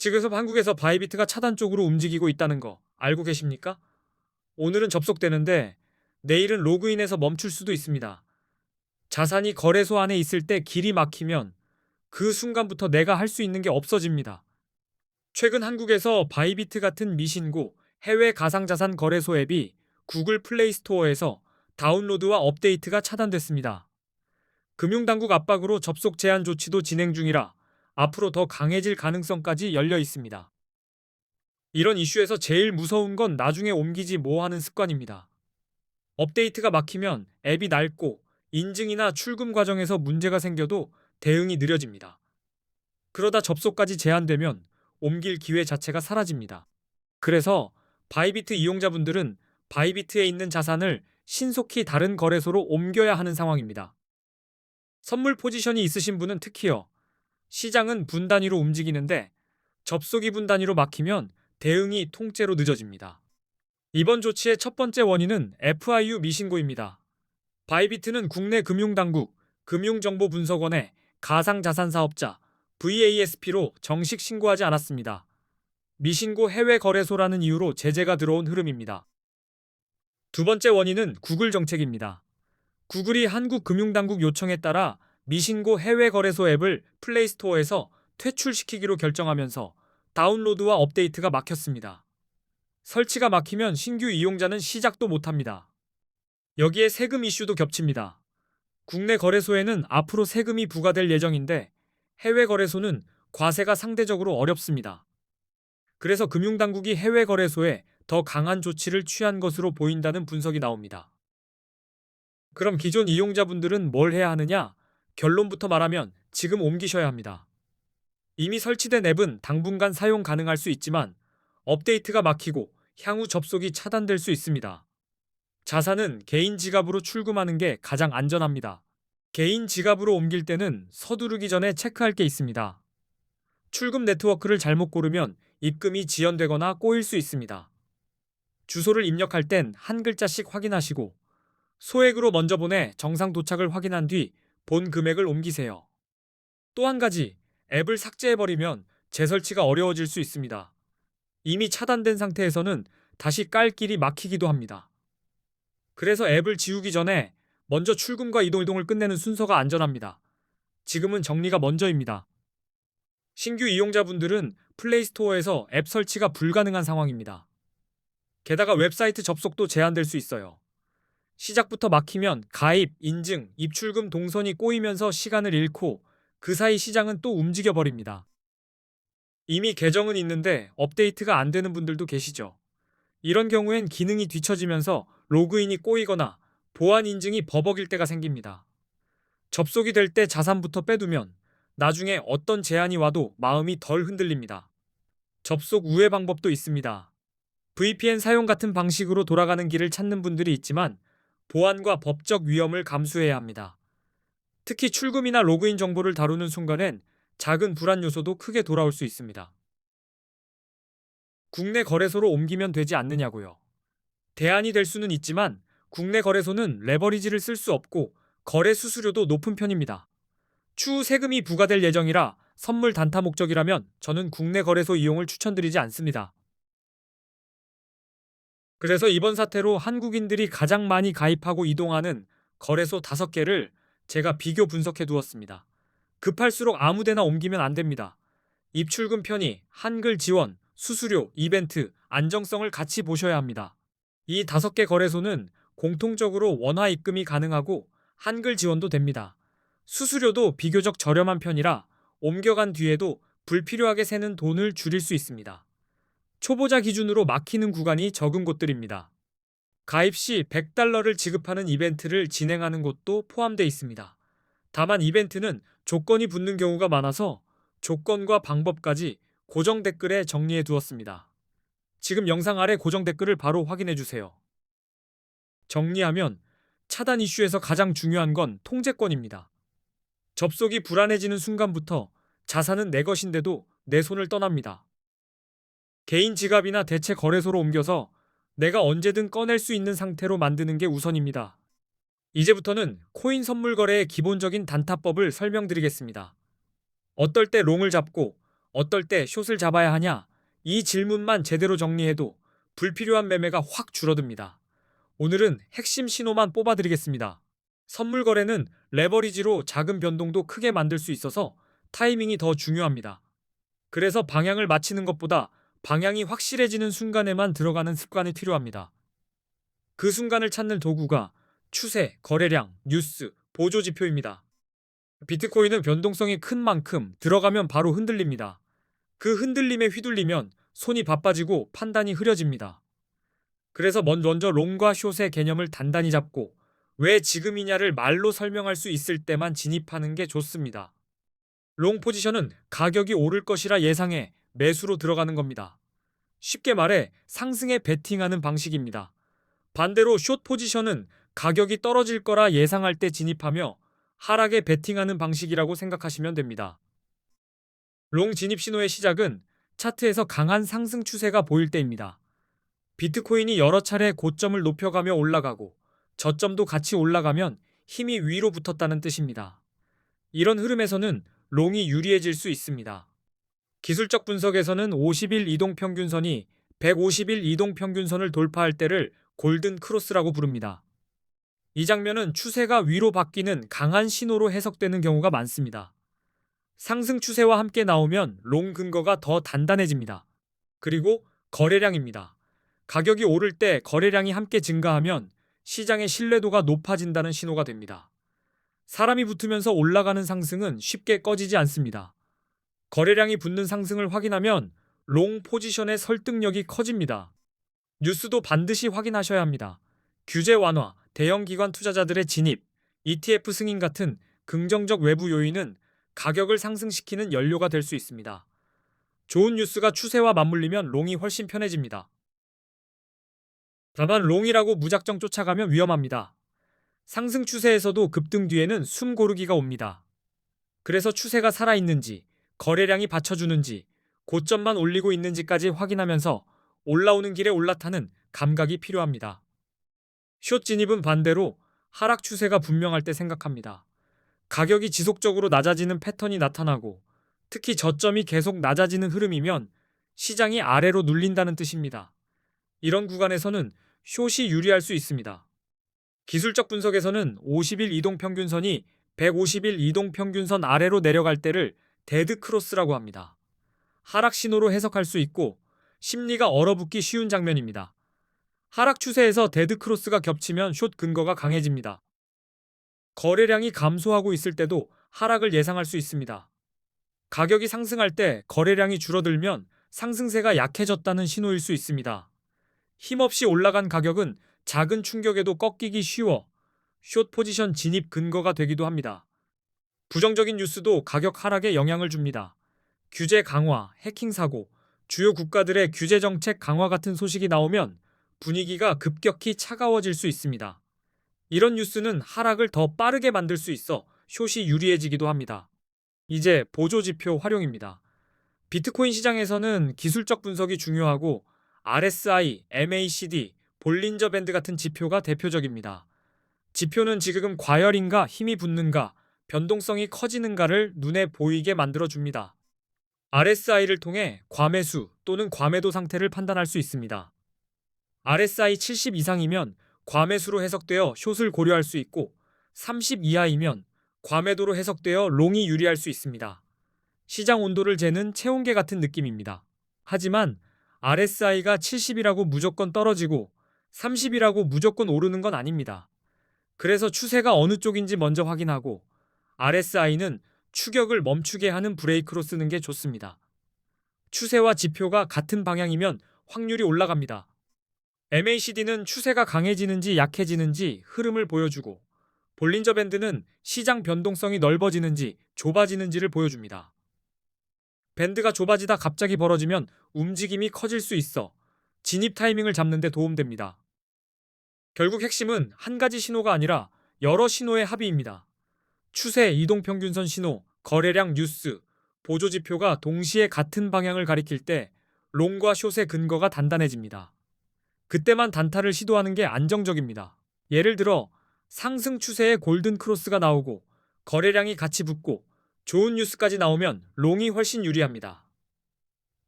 지금 한국에서 바이비트가 차단 쪽으로 움직이고 있다는 거 알고 계십니까? 오늘은 접속되는데 내일은 로그인해서 멈출 수도 있습니다. 자산이 거래소 안에 있을 때 길이 막히면 그 순간부터 내가 할 수 있는 게 없어집니다. 최근 한국에서 바이비트 같은 미신고 해외 가상자산 거래소 앱이 구글 플레이 스토어에서 다운로드와 업데이트가 차단됐습니다. 금융당국 압박으로 접속 제한 조치도 진행 중이라 앞으로 더 강해질 가능성까지 열려 있습니다. 이런 이슈에서 제일 무서운 건 나중에 옮기지 뭐 하는 습관입니다. 업데이트가 막히면 앱이 낡고 인증이나 출금 과정에서 문제가 생겨도 대응이 느려집니다. 그러다 접속까지 제한되면 옮길 기회 자체가 사라집니다. 그래서 바이비트 이용자분들은 바이비트에 있는 자산을 신속히 다른 거래소로 옮겨야 하는 상황입니다. 선물 포지션이 있으신 분은 특히요. 시장은 분 단위로 움직이는데 접속이 분 단위로 막히면 대응이 통째로 늦어집니다. 이번 조치의 첫 번째 원인은 FIU 미신고입니다. 바이비트는 국내 금융당국, 금융정보분석원에 가상자산사업자 VASP로 정식 신고하지 않았습니다. 미신고 해외 거래소라는 이유로 제재가 들어온 흐름입니다. 두 번째 원인은 구글 정책입니다. 구글이 한국금융당국 요청에 따라 미신고 해외 거래소 앱을 플레이스토어에서 퇴출시키기로 결정하면서 다운로드와 업데이트가 막혔습니다. 설치가 막히면 신규 이용자는 시작도 못합니다. 여기에 세금 이슈도 겹칩니다. 국내 거래소에는 앞으로 세금이 부과될 예정인데 해외 거래소는 과세가 상대적으로 어렵습니다. 그래서 금융당국이 해외 거래소에 더 강한 조치를 취한 것으로 보인다는 분석이 나옵니다. 그럼 기존 이용자분들은 뭘 해야 하느냐? 결론부터 말하면 지금 옮기셔야 합니다. 이미 설치된 앱은 당분간 사용 가능할 수 있지만 업데이트가 막히고 향후 접속이 차단될 수 있습니다. 자산은 개인 지갑으로 출금하는 게 가장 안전합니다. 개인 지갑으로 옮길 때는 서두르기 전에 체크할 게 있습니다. 출금 네트워크를 잘못 고르면 입금이 지연되거나 꼬일 수 있습니다. 주소를 입력할 땐 한 글자씩 확인하시고 소액으로 먼저 보내 정상 도착을 확인한 뒤 본 금액을 옮기세요. 또 한 가지, 앱을 삭제해버리면 재설치가 어려워질 수 있습니다. 이미 차단된 상태에서는 다시 깔 길이 막히기도 합니다. 그래서 앱을 지우기 전에 먼저 출금과 이동을 끝내는 순서가 안전합니다. 지금은 정리가 먼저입니다. 신규 이용자분들은 플레이스토어에서 앱 설치가 불가능한 상황입니다. 게다가 웹사이트 접속도 제한될 수 있어요. 시작부터 막히면 가입, 인증, 입출금 동선이 꼬이면서 시간을 잃고 그 사이 시장은 또 움직여버립니다. 이미 계정은 있는데 업데이트가 안 되는 분들도 계시죠. 이런 경우엔 기능이 뒤처지면서 로그인이 꼬이거나 보안 인증이 버벅일 때가 생깁니다. 접속이 될 때 자산부터 빼두면 나중에 어떤 제한이 와도 마음이 덜 흔들립니다. 접속 우회 방법도 있습니다. VPN 사용 같은 방식으로 돌아가는 길을 찾는 분들이 있지만 보안과 법적 위험을 감수해야 합니다. 특히 출금이나 로그인 정보를 다루는 순간엔 작은 불안 요소도 크게 돌아올 수 있습니다. 국내 거래소로 옮기면 되지 않느냐고요. 대안이 될 수는 있지만 국내 거래소는 레버리지를 쓸 수 없고 거래 수수료도 높은 편입니다. 추후 세금이 부과될 예정이라 선물 단타 목적이라면 저는 국내 거래소 이용을 추천드리지 않습니다. 그래서 이번 사태로 한국인들이 가장 많이 가입하고 이동하는 거래소 5개를 제가 비교 분석해 두었습니다. 급할수록 아무데나 옮기면 안 됩니다. 입출금 편의, 한글 지원, 수수료, 이벤트, 안정성을 같이 보셔야 합니다. 이 5개 거래소는 공통적으로 원화 입금이 가능하고 한글 지원도 됩니다. 수수료도 비교적 저렴한 편이라 옮겨간 뒤에도 불필요하게 새는 돈을 줄일 수 있습니다. 초보자 기준으로 막히는 구간이 적은 곳들입니다. 가입 시 $100를 지급하는 이벤트를 진행하는 곳도 포함되어 있습니다. 다만 이벤트는 조건이 붙는 경우가 많아서 조건과 방법까지 고정 댓글에 정리해 두었습니다. 지금 영상 아래 고정 댓글을 바로 확인해 주세요. 정리하면 차단 이슈에서 가장 중요한 건 통제권입니다. 접속이 불안해지는 순간부터 자산은 내 것인데도 내 손을 떠납니다. 개인 지갑이나 대체 거래소로 옮겨서 내가 언제든 꺼낼 수 있는 상태로 만드는 게 우선입니다. 이제부터는 코인 선물 거래의 기본적인 단타법을 설명드리겠습니다. 어떨 때 롱을 잡고 어떨 때 숏을 잡아야 하냐? 이 질문만 제대로 정리해도 불필요한 매매가 확 줄어듭니다. 오늘은 핵심 신호만 뽑아드리겠습니다. 선물 거래는 레버리지로 작은 변동도 크게 만들 수 있어서 타이밍이 더 중요합니다. 그래서 방향을 맞히는 것보다 방향이 확실해지는 순간에만 들어가는 습관이 필요합니다. 그 순간을 찾는 도구가 추세, 거래량, 뉴스, 보조 지표입니다. 비트코인은 변동성이 큰 만큼 들어가면 바로 흔들립니다. 그 흔들림에 휘둘리면 손이 바빠지고 판단이 흐려집니다. 그래서 먼저 롱과 숏의 개념을 단단히 잡고 왜 지금이냐를 말로 설명할 수 있을 때만 진입하는 게 좋습니다. 롱 포지션은 가격이 오를 것이라 예상해 매수로 들어가는 겁니다. 쉽게 말해 상승에 베팅하는 방식입니다. 반대로 숏 포지션은 가격이 떨어질 거라 예상할 때 진입하며 하락에 베팅하는 방식이라고 생각하시면 됩니다. 롱 진입 신호의 시작은 차트에서 강한 상승 추세가 보일 때입니다. 비트코인이 여러 차례 고점을 높여가며 올라가고 저점도 같이 올라가면 힘이 위로 붙었다는 뜻입니다. 이런 흐름에서는 롱이 유리해질 수 있습니다. 기술적 분석에서는 50일 이동평균선이 150일 이동평균선을 돌파할 때를 골든 크로스라고 부릅니다. 이 장면은 추세가 위로 바뀌는 강한 신호로 해석되는 경우가 많습니다. 상승 추세와 함께 나오면 롱 근거가 더 단단해집니다. 그리고 거래량입니다. 가격이 오를 때 거래량이 함께 증가하면 시장의 신뢰도가 높아진다는 신호가 됩니다. 사람이 붙으면서 올라가는 상승은 쉽게 꺼지지 않습니다. 거래량이 붙는 상승을 확인하면 롱 포지션의 설득력이 커집니다. 뉴스도 반드시 확인하셔야 합니다. 규제 완화, 대형 기관 투자자들의 진입, ETF 승인 같은 긍정적 외부 요인은 가격을 상승시키는 연료가 될 수 있습니다. 좋은 뉴스가 추세와 맞물리면 롱이 훨씬 편해집니다. 다만 롱이라고 무작정 쫓아가면 위험합니다. 상승 추세에서도 급등 뒤에는 숨 고르기가 옵니다. 그래서 추세가 살아있는지, 거래량이 받쳐주는지, 고점만 올리고 있는지까지 확인하면서 올라오는 길에 올라타는 감각이 필요합니다. 숏 진입은 반대로 하락 추세가 분명할 때 생각합니다. 가격이 지속적으로 낮아지는 패턴이 나타나고 특히 저점이 계속 낮아지는 흐름이면 시장이 아래로 눌린다는 뜻입니다. 이런 구간에서는 숏이 유리할 수 있습니다. 기술적 분석에서는 50일 이동평균선이 150일 이동평균선 아래로 내려갈 때를 데드 크로스라고 합니다. 하락 신호로 해석할 수 있고 심리가 얼어붙기 쉬운 장면입니다. 하락 추세에서 데드 크로스가 겹치면 숏 근거가 강해집니다. 거래량이 감소하고 있을 때도 하락을 예상할 수 있습니다. 가격이 상승할 때 거래량이 줄어들면 상승세가 약해졌다는 신호일 수 있습니다. 힘없이 올라간 가격은 작은 충격에도 꺾이기 쉬워 숏 포지션 진입 근거가 되기도 합니다. 부정적인 뉴스도 가격 하락에 영향을 줍니다. 규제 강화, 해킹 사고, 주요 국가들의 규제 정책 강화 같은 소식이 나오면 분위기가 급격히 차가워질 수 있습니다. 이런 뉴스는 하락을 더 빠르게 만들 수 있어 숏이 유리해지기도 합니다. 이제 보조 지표 활용입니다. 비트코인 시장에서는 기술적 분석이 중요하고 RSI, MACD, 볼린저 밴드 같은 지표가 대표적입니다. 지표는 지금 과열인가 힘이 붙는가, 변동성이 커지는가를 눈에 보이게 만들어줍니다. RSI를 통해 과매수 또는 과매도 상태를 판단할 수 있습니다. RSI 70 이상이면 과매수로 해석되어 숏을 고려할 수 있고 30 이하이면 과매도로 해석되어 롱이 유리할 수 있습니다. 시장 온도를 재는 체온계 같은 느낌입니다. 하지만 RSI가 70이라고 무조건 떨어지고 30이라고 무조건 오르는 건 아닙니다. 그래서 추세가 어느 쪽인지 먼저 확인하고 RSI는 추격을 멈추게 하는 브레이크로 쓰는 게 좋습니다. 추세와 지표가 같은 방향이면 확률이 올라갑니다. MACD는 추세가 강해지는지 약해지는지 흐름을 보여주고 볼린저 밴드는 시장 변동성이 넓어지는지 좁아지는지를 보여줍니다. 밴드가 좁아지다 갑자기 벌어지면 움직임이 커질 수 있어 진입 타이밍을 잡는 데 도움됩니다. 결국 핵심은 한 가지 신호가 아니라 여러 신호의 합의입니다. 추세, 이동평균선 신호, 거래량 뉴스, 보조지표가 동시에 같은 방향을 가리킬 때 롱과 숏의 근거가 단단해집니다. 그때만 단타를 시도하는 게 안정적입니다. 예를 들어 상승 추세의 골든 크로스가 나오고 거래량이 같이 붙고 좋은 뉴스까지 나오면 롱이 훨씬 유리합니다.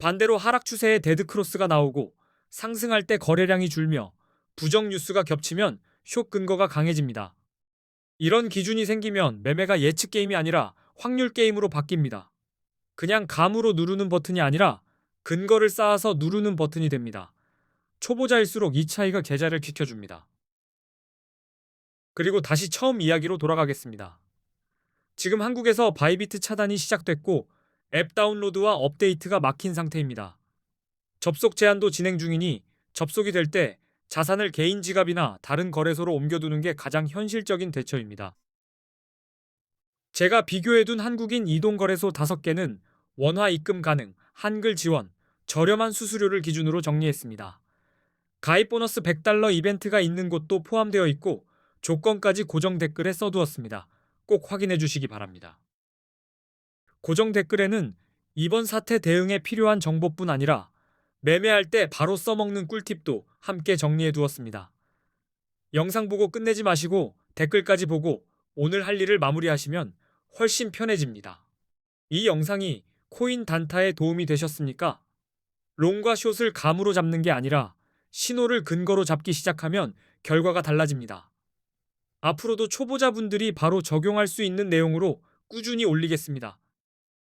반대로 하락 추세에 데드크로스가 나오고 상승할 때 거래량이 줄며 부정 뉴스가 겹치면 숏 근거가 강해집니다. 이런 기준이 생기면 매매가 예측 게임이 아니라 확률 게임으로 바뀝니다. 그냥 감으로 누르는 버튼이 아니라 근거를 쌓아서 누르는 버튼이 됩니다. 초보자일수록 이 차이가 계좌를 지켜줍니다. 그리고 다시 처음 이야기로 돌아가겠습니다. 지금 한국에서 바이비트 차단이 시작됐고 앱 다운로드와 업데이트가 막힌 상태입니다. 접속 제한도 진행 중이니 접속이 될 때 자산을 개인 지갑이나 다른 거래소로 옮겨두는 게 가장 현실적인 대처입니다. 제가 비교해둔 한국인 이동거래소 5개는 원화 입금 가능, 한글 지원, 저렴한 수수료를 기준으로 정리했습니다. 가입 보너스 $100 이벤트가 있는 곳도 포함되어 있고 조건까지 고정 댓글에 써두었습니다. 꼭 확인해 주시기 바랍니다. 고정 댓글에는 이번 사태 대응에 필요한 정보뿐 아니라 매매할 때 바로 써먹는 꿀팁도 함께 정리해 두었습니다. 영상 보고 끝내지 마시고 댓글까지 보고 오늘 할 일을 마무리하시면 훨씬 편해집니다. 이 영상이 코인 단타에 도움이 되셨습니까? 롱과 숏을 감으로 잡는 게 아니라 신호를 근거로 잡기 시작하면 결과가 달라집니다. 앞으로도 초보자분들이 바로 적용할 수 있는 내용으로 꾸준히 올리겠습니다.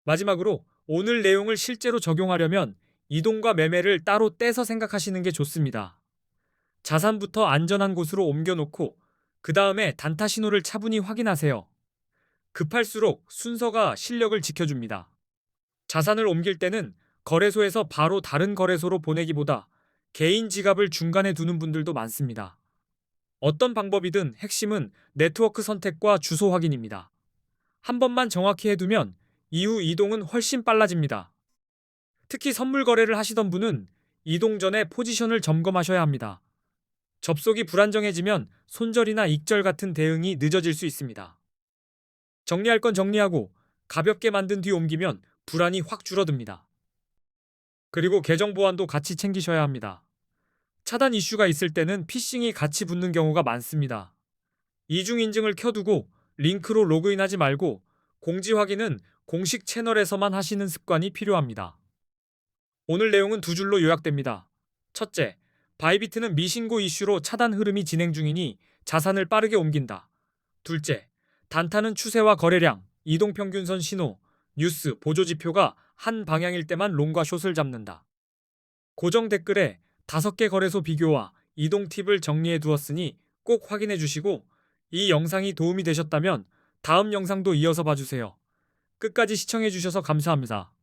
마지막으로 오늘 내용을 실제로 적용하려면 이동과 매매를 따로 떼서 생각하시는 게 좋습니다. 자산부터 안전한 곳으로 옮겨놓고 그 다음에 단타 신호를 차분히 확인하세요. 급할수록 순서가 실력을 지켜줍니다. 자산을 옮길 때는 거래소에서 바로 다른 거래소로 보내기보다 개인 지갑을 중간에 두는 분들도 많습니다. 어떤 방법이든 핵심은 네트워크 선택과 주소 확인입니다. 한 번만 정확히 해두면 이후 이동은 훨씬 빨라집니다. 특히 선물 거래를 하시던 분은 이동 전에 포지션을 점검하셔야 합니다. 접속이 불안정해지면 손절이나 익절 같은 대응이 늦어질 수 있습니다. 정리할 건 정리하고 가볍게 만든 뒤 옮기면 불안이 확 줄어듭니다. 그리고 계정 보안도 같이 챙기셔야 합니다. 차단 이슈가 있을 때는 피싱이 같이 붙는 경우가 많습니다. 이중 인증을 켜두고 링크로 로그인하지 말고 공지 확인은 공식 채널에서만 하시는 습관이 필요합니다. 오늘 내용은 두 줄로 요약됩니다. 첫째, 바이비트는 미신고 이슈로 차단 흐름이 진행 중이니 자산을 빠르게 옮긴다. 둘째, 단타는 추세와 거래량, 이동평균선 신호, 뉴스, 보조지표가 한 방향일 때만 롱과 숏을 잡는다. 고정 댓글에 5개 거래소 비교와 이동 팁을 정리해 두었으니 꼭 확인해 주시고 이 영상이 도움이 되셨다면 다음 영상도 이어서 봐주세요. 끝까지 시청해 주셔서 감사합니다.